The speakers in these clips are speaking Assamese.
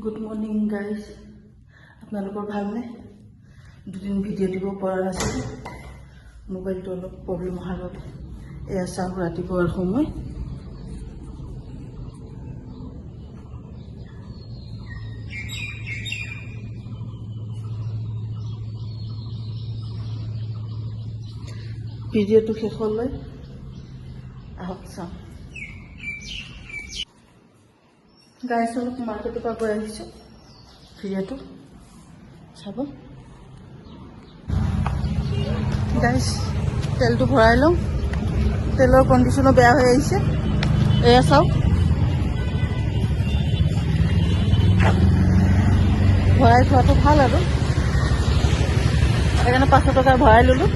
গুড মৰ্নিং গাইজ, আপোনালোকৰ ভালনে? দুদিন ভিডিঅ' দিব পৰা নাছিলোঁ, মোবাইলটো অলপ প্ৰব্লেম অহাৰ বাবে। এয়া চাওক ৰাতিপুৱাৰ সময়। ভিডিঅ'টো শেষলৈ আহক চাওঁ। গাইজ অলপ মাৰ্কেটৰ পৰা গৈ আহিছোঁ, ভিডিঅ'টো চাব। গাইজ তেলটো ভৰাই লওঁ, তেলৰ কণ্ডিশ্যনো বেয়া হৈ আহিছে। এয়া চাওক, ভৰাই থোৱাটো ভাল আৰু সেইকাৰণে 500 টকা ভৰাই ল'লোঁ।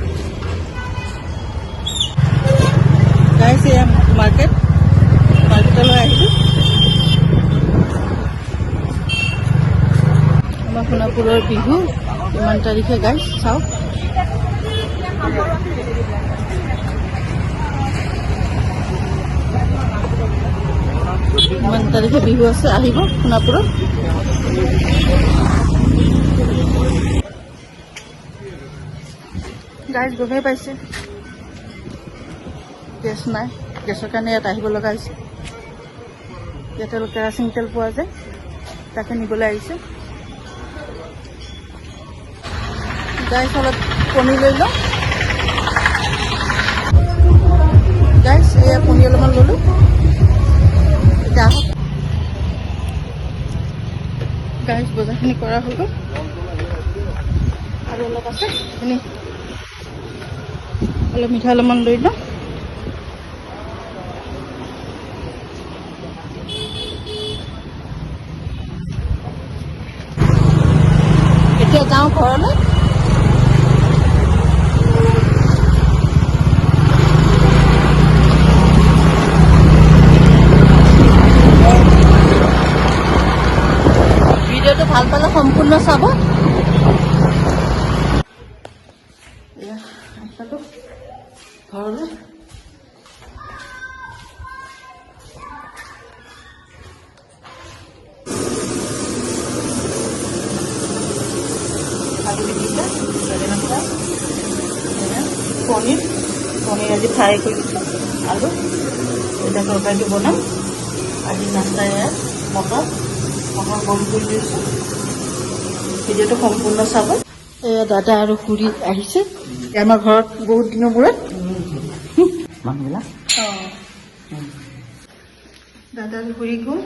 গাইজ এয়া মাৰ্কেটলৈ আহিলোঁ। আমাৰ সোণাপুৰৰ বিহু কিমান তাৰিখে গাইজ চাওক। কিমান তাৰিখে বিহু আছে, আহিব সোণাপুৰত। গাইজ গমেই পাইছে গেছ নাই, গেছৰ কাৰণে ইয়াত আহিব লগা হৈছে। ইয়াতে কেৰাচিন তেল পোৱা যায়, তাকে নিবলৈ আহিছোঁ। গাইজ অলপ কণী লৈ লওঁ। গাইজ এয়া কণী অলপমান ল'লোঁ। এতিয়া আহক গাইজ, বজাৰখিনি কৰা হৈ গ'ল আৰু অলপ আছে, এনেই অলপ মিঠাই অলপমান লৈ লওঁ। এতিয়া যাওঁ ঘৰলৈ। ভিডিঅ'টো ভাল পালে সম্পূৰ্ণ চাব। এয়া আহিলোঁ ঘৰলৈ। পনীৰ আজি ফ্ৰাই কৰি দিছোঁ, আলু। এতিয়া তৰকাৰীটো বনাম। আজি নাস্তা এয়া মটৰ বইল কৰি দিছোঁ। ভিডিঅ'টো সম্পূৰ্ণ চাব। এয়া দাদা আৰু খুৰী আহিছে আমাৰ ঘৰত বহুত দিনৰ মূৰত। মানুহবিলাক দাদা আৰু খুৰী গ'ল।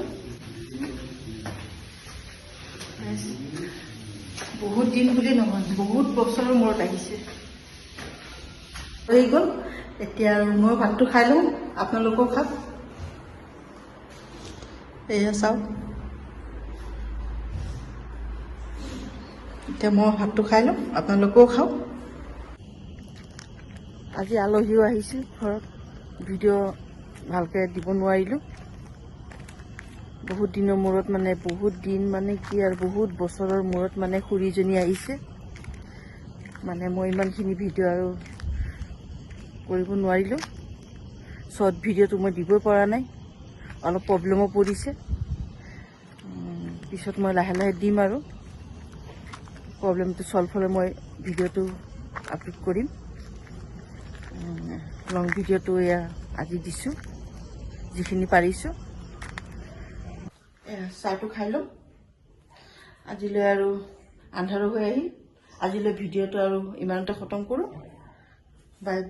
বহুত দিন বুলি নহয়, বহুত বছৰৰ মূৰত আহিছে। হৈ গ'ল। এতিয়া আৰু মই ভাতটো খাই লওঁ, আপোনালোকেও খাওক। এয়া চাওক, এতিয়া মই ভাতটো খাই লওঁ, আপোনালোকেও খাওক। আজি আলহীও আহিছিল ঘৰত, ভিডিঅ' ভালকৈ দিব নোৱাৰিলোঁ। বহুত দিনৰ মূৰত, মানে বহুত দিন মানে কি আৰু বহুত বছৰৰ মূৰত মানে খুৰীজনী আহিছে। মানে মই ইমানখিনি ভিডিঅ' আৰু কৰিব নোৱাৰিলোঁ। শ্বৰ্ট ভিডিঅ'টো মই দিবই পৰা নাই, অলপ প্ৰব্লেমো পৰিছে। পিছত মই লাহে লাহে দিম আৰু প্ৰব্লেমটো ছল্ভ হ'লে মই ভিডিঅ'টো আপলোড কৰিম। লং ভিডিঅ'টো এয়া আজি দিছোঁ, যিখিনি পাৰিছোঁ। চাহটো খাই লওঁ। আজিলৈ আৰু আন্ধাৰো হৈ আহিল। আজিলৈ ভিডিঅ'টো আৰু ইমানতে খতম কৰোঁ। Bye bye.